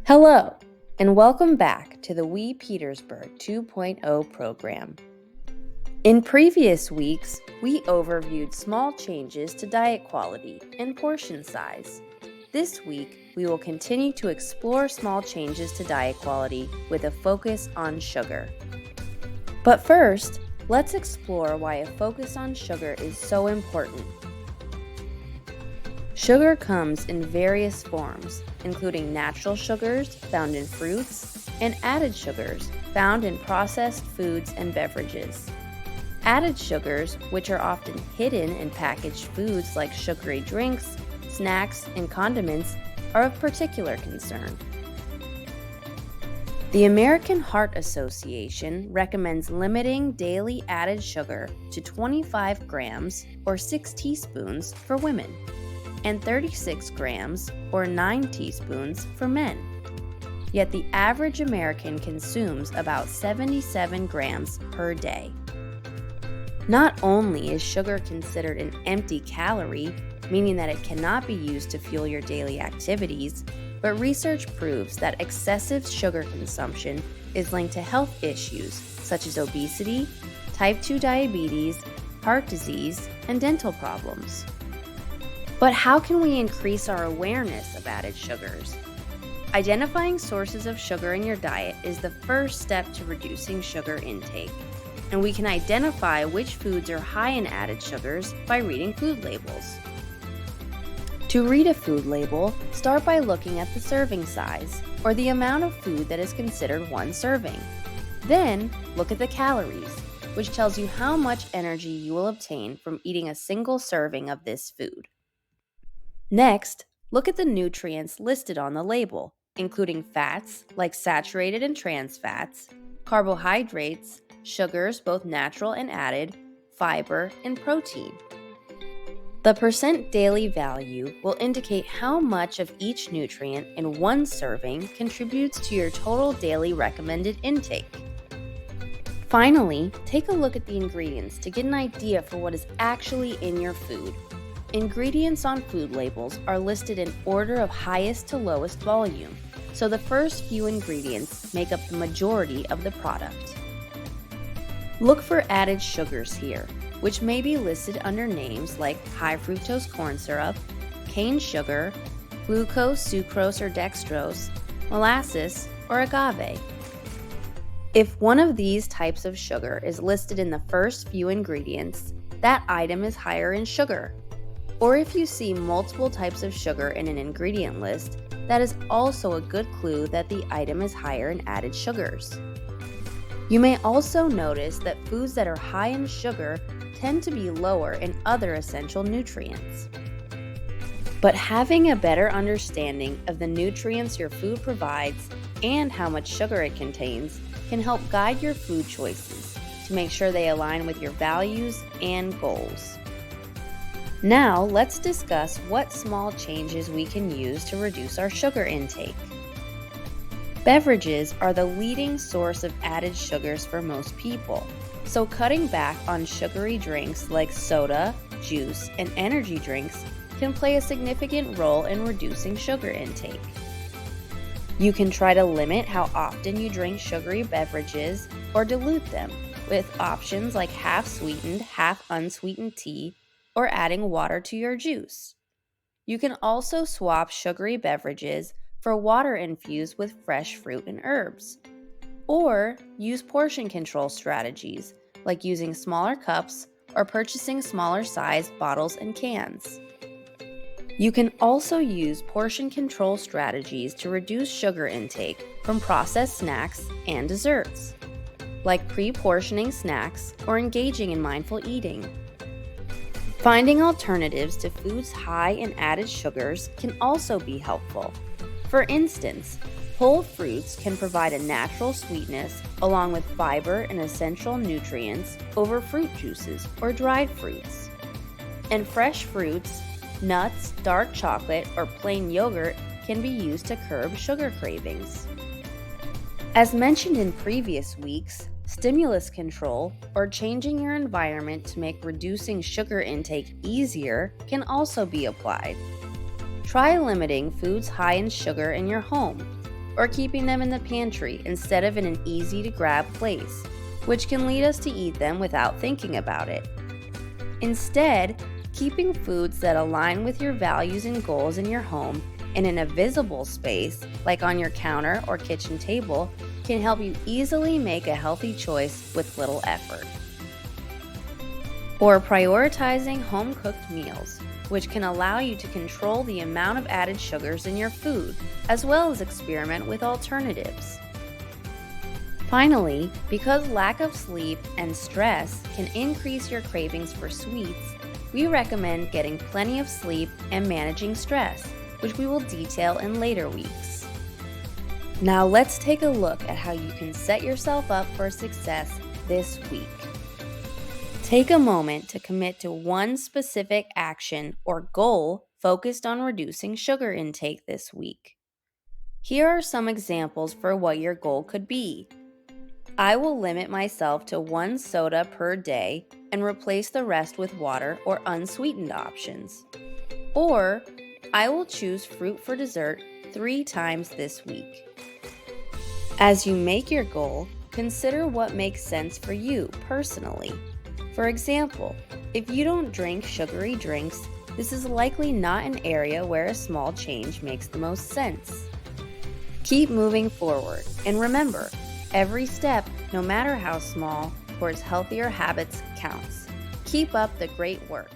Hello, and welcome back to the We Petersburg 2.0 program. In previous weeks, we overviewed small changes to diet quality and portion size. This week, we will continue to explore small changes to diet quality with a focus on sugar. But first, let's explore why a focus on sugar is so important. Sugar comes in various forms, including natural sugars found in fruits and added sugars found in processed foods and beverages. Added sugars, which are often hidden in packaged foods like sugary drinks, snacks, and condiments, are of particular concern. The American Heart Association recommends limiting daily added sugar to 25 grams or 6 teaspoons for women, and 36 grams or 9 teaspoons for men. Yet the average American consumes about 77 grams per day. Not only is sugar considered an empty calorie, meaning that it cannot be used to fuel your daily activities, but research proves that excessive sugar consumption is linked to health issues such as obesity, type 2 diabetes, heart disease, and dental problems. But how can we increase our awareness of added sugars? Identifying sources of sugar in your diet is the first step to reducing sugar intake, and we can identify which foods are high in added sugars by reading food labels. To read a food label, start by looking at the serving size, or the amount of food that is considered one serving. Then, look at the calories, which tells you how much energy you will obtain from eating a single serving of this food. Next, look at the nutrients listed on the label, including fats like saturated and trans fats, carbohydrates, sugars both natural and added, fiber, and protein. The percent daily value will indicate how much of each nutrient in one serving contributes to your total daily recommended intake. Finally, take a look at the ingredients to get an idea for what is actually in your food. Ingredients on food labels are listed in order of highest to lowest volume, so the first few ingredients make up the majority of the product. Look for added sugars here, which may be listed under names like high fructose corn syrup, cane sugar, glucose, sucrose or dextrose, molasses, or agave. If one of these types of sugar is listed in the first few ingredients, that item is higher in sugar. Or if you see multiple types of sugar in an ingredient list, that is also a good clue that the item is higher in added sugars. You may also notice that foods that are high in sugar tend to be lower in other essential nutrients. But having a better understanding of the nutrients your food provides and how much sugar it contains can help guide your food choices to make sure they align with your values and goals. Now, let's discuss what small changes we can use to reduce our sugar intake. Beverages are the leading source of added sugars for most people, so cutting back on sugary drinks like soda, juice, and energy drinks can play a significant role in reducing sugar intake. You can try to limit how often you drink sugary beverages or dilute them with options like half sweetened, half unsweetened tea, or adding water to your juice. You can also swap sugary beverages for water infused with fresh fruit and herbs. Or use portion control strategies like using smaller cups or purchasing smaller sized bottles and cans. You can also use portion control strategies to reduce sugar intake from processed snacks and desserts, like pre-portioning snacks or engaging in mindful eating. Finding alternatives to foods high in added sugars can also be helpful. For instance, whole fruits can provide a natural sweetness along with fiber and essential nutrients over fruit juices or dried fruits. And fresh fruits, nuts, dark chocolate, or plain yogurt can be used to curb sugar cravings. As mentioned in previous weeks, stimulus control, or changing your environment to make reducing sugar intake easier, can also be applied. Try limiting foods high in sugar in your home. or keeping them in the pantry instead of in an easy-to-grab place, which can lead us to eat them without thinking about it. Instead, keeping foods that align with your values and goals in your home and in a visible space, like on your counter or kitchen table, can help you easily make a healthy choice with little effort. Or prioritizing home-cooked meals, which can allow you to control the amount of added sugars in your food, as well as experiment with alternatives. Finally, because lack of sleep and stress can increase your cravings for sweets, we recommend getting plenty of sleep and managing stress, which we will detail in later weeks. Now let's take a look at how you can set yourself up for success this week. Take a moment to commit to one specific action or goal focused on reducing sugar intake this week. Here are some examples for what your goal could be. I will limit myself to 1 soda per day and replace the rest with water or unsweetened options. Or, I will choose fruit for dessert 3 times this week. As you make your goal, consider what makes sense for you personally. For example, if you don't drink sugary drinks, this is likely not an area where a small change makes the most sense. Keep moving forward, and remember, every step, no matter how small, towards healthier habits counts. Keep up the great work.